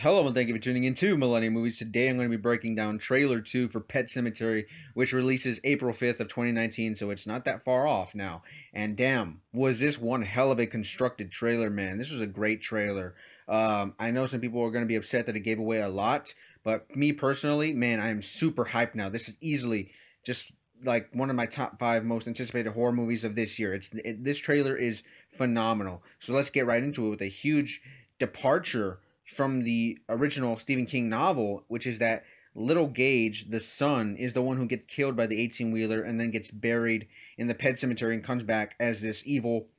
Hello and thank you for tuning in to Millennium Movies. Today I'm going to be breaking down trailer 2 for Pet Sematary, which releases April 5th of 2019, so it's not that far off now. And damn, was this one hell of a constructed trailer, man. This was a great trailer. I know some people are going to be upset that it gave away a lot, but me personally, man, I am super hyped now. This is easily just like one of my top 5 most anticipated horror movies of this year. This trailer is phenomenal. So let's get right into it with a huge departure from the original Stephen King novel, which is that little Gage, the son, is the one who gets killed by the 18-wheeler and then gets buried in the pet cemetery and comes back as this evil,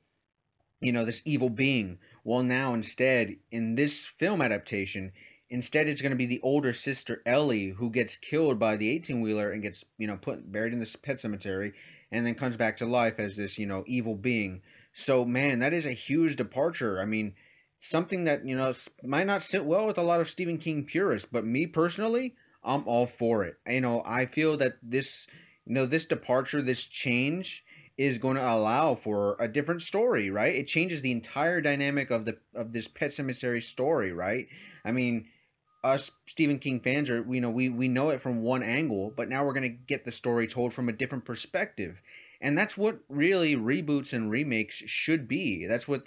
this evil being. Well, now instead, in this film adaptation, instead it's going to be the older sister Ellie who gets killed by the 18-wheeler and gets, buried in this pet cemetery and then comes back to life as this, evil being. So, man, that is a huge departure. I mean, something that might not sit well with a lot of Stephen King purists, but me personally, I'm all for it. I feel that this departure, this change is going to allow for a different story, right? It changes the entire dynamic of this Pet Cemetery story, right? I mean, us Stephen King fans are, we know it from one angle, but now we're going to get the story told from a different perspective. And that's what really reboots and remakes should be. That's what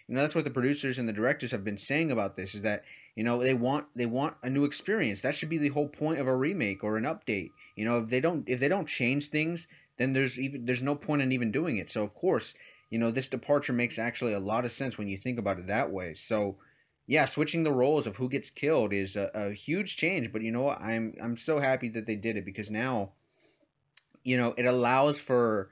that's what the producers and the directors have been saying about this, is that, they want a new experience. That should be the whole point of a remake or an update. If they don't change things, then there's no point in even doing it. So of course, this departure makes actually a lot of sense when you think about it that way. So yeah, switching the roles of who gets killed is a huge change, but you know what? I'm so happy that they did it, because now, it allows for,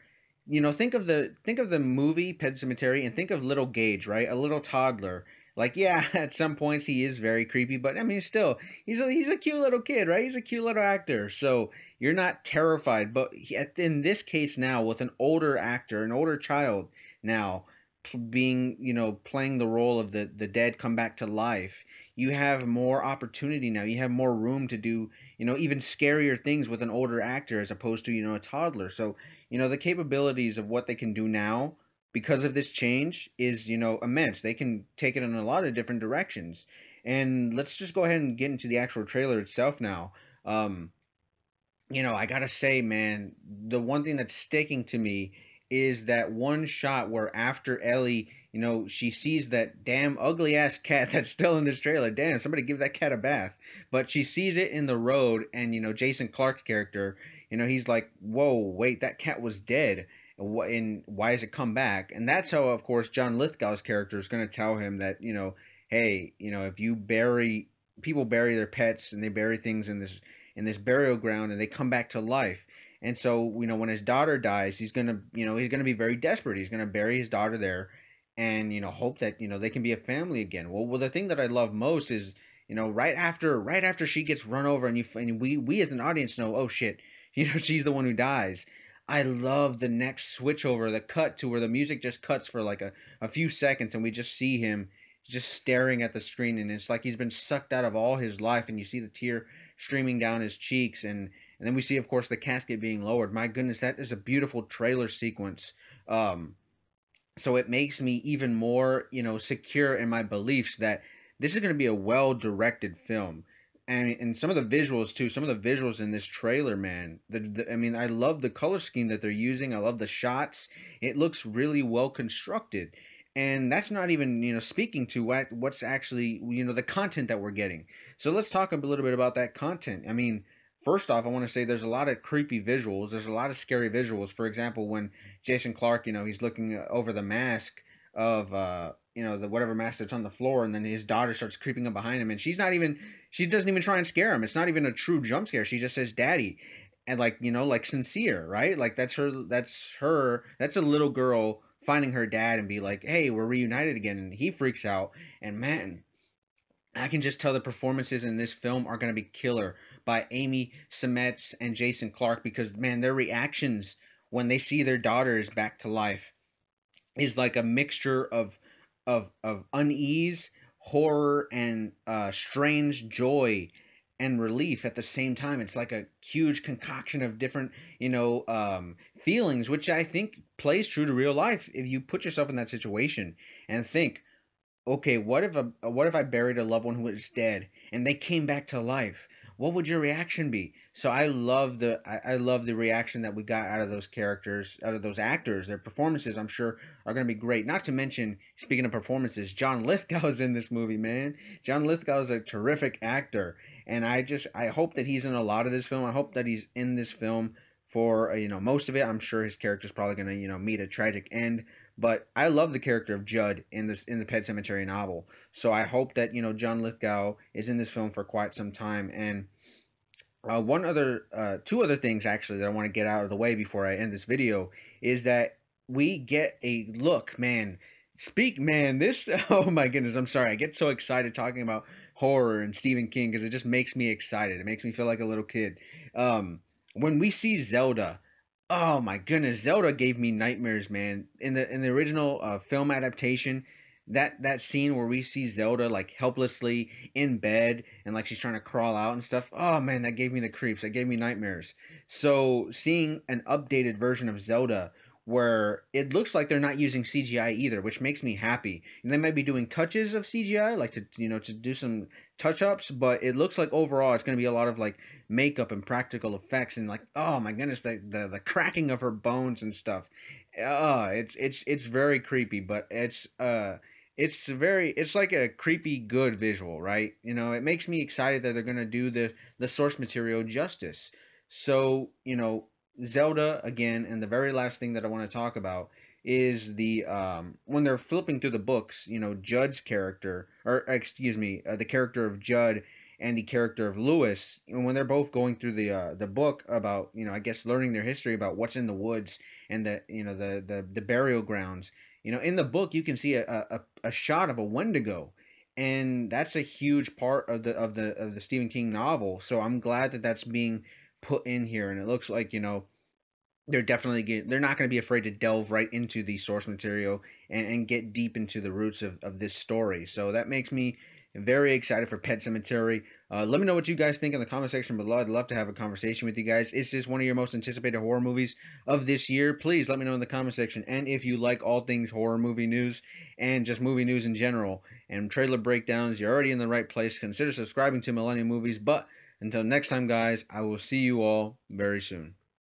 think of the movie Pet Cemetery and think of little Gage, right? A little toddler. Like, yeah, at some points he is very creepy, but I mean, still, he's a cute little kid, right? He's a cute little actor. So you're not terrified, but in this case now, with an older actor, an older child now, being, playing the role of the dead come back to life, you have more opportunity now. You have more room to do, even scarier things with an older actor as opposed to, a toddler. So, the capabilities of what they can do now because of this change is, immense. They can take it in a lot of different directions. And let's just go ahead and get into the actual trailer itself now. Um, I gotta say, man, the one thing that's sticking to me is that one shot where after Ellie, she sees that damn ugly ass cat that's still in this trailer. Damn, somebody give that cat a bath. But she sees it in the road, and Jason Clark's character, he's like, "Whoa, wait, that cat was dead. And why has it come back?" And that's how, of course, John Lithgow's character is going to tell him that, hey, if you bury people bury their pets and they bury things in this burial ground and they come back to life. And so, when his daughter dies, he's gonna be very desperate. He's gonna bury his daughter there, and hope that they can be a family again. Well, the thing that I love most is, right after she gets run over, and we as an audience know, oh shit, she's the one who dies. I love the next switch over, the cut to where the music just cuts for like a few seconds, and we just see him just staring at the screen, and it's like he's been sucked out of all his life, and you see the tear streaming down his cheeks, and then we see, of course, the casket being lowered. My goodness, that is a beautiful trailer sequence. Um, so it makes me even more, secure in my beliefs that this is going to be a well-directed film. And some of the visuals too, some of the visuals in this trailer, man. I mean, I love the color scheme that they're using. I love the shots. It looks really well constructed. And that's not even, speaking to what's actually, the content that we're getting. So let's talk a little bit about that content. I mean, first off, I want to say there's a lot of creepy visuals. There's a lot of scary visuals. For example, when Jason Clark, he's looking over the mask of, the whatever mask that's on the floor, and then his daughter starts creeping up behind him, and she doesn't even try and scare him. It's not even a true jump scare. She just says, "Daddy," and like, like sincere, right? Like that's a little girl finding her dad and be like, "Hey, we're reunited again," and he freaks out. And man, I can just tell the performances in this film are going to be killer by Amy Seimetz and Jason Clark, because man, their reactions when they see their daughters back to life is like a mixture of unease, horror, and strange joy and relief at the same time. It's like a huge concoction of different, feelings, which I think plays true to real life if you put yourself in that situation and think. okay, what if I buried a loved one who was dead and they came back to life? What would your reaction be? So I love the reaction that we got out of those characters, out of those actors. Their performances, I'm sure, are going to be great. Not to mention, speaking of performances, John Lithgow's in this movie, man. John Lithgow is a terrific actor, and I hope that he's in a lot of this film. I hope that he's in this film for most of it. I'm sure his character's probably going to meet a tragic end, but I love the character of Judd in the Pet Sematary novel. So I hope that John Lithgow is in this film for quite some time. And two other things actually that I want to get out of the way before I end this video is that we get a look, man. This. Oh my goodness, I'm sorry. I get so excited talking about horror and Stephen King because it just makes me excited. It makes me feel like a little kid. Um, when we see Zelda, oh my goodness, Zelda gave me nightmares, man. In the original film adaptation, that scene where we see Zelda like helplessly in bed and like she's trying to crawl out and stuff. Oh man, that gave me the creeps. That gave me nightmares. So seeing an updated version of Zelda where it looks like they're not using CGI either, which makes me happy. And they might be doing touches of CGI, like to do some touch ups, but it looks like overall it's going to be a lot of like makeup and practical effects and like oh my goodness, the cracking of her bones and stuff. It's very creepy, but it's like a creepy good visual, right? It makes me excited that they're gonna do the source material justice. So, Zelda again, and the very last thing that I want to talk about is the when they're flipping through the books, Judd's character, or excuse me, the character of Judd and the character of Lewis, and when they're both going through the book about, I guess learning their history about what's in the woods and the burial grounds. In the book you can see a shot of a Wendigo, and that's a huge part of the Stephen King novel. So I'm glad that that's being put in here, and it looks like they're not going to be afraid to delve right into the source material and get deep into the roots of this story. So that makes me very excited for Pet Cemetery. Let me know what you guys think in the comment section below. I'd love to have a conversation with you guys. Is this one of your most anticipated horror movies of this year? Please let me know in the comment section. And if you like all things horror movie news and just movie news in general and trailer breakdowns, you're already in the right place. Consider subscribing to Millennium Movies. But until next time, guys, I will see you all very soon.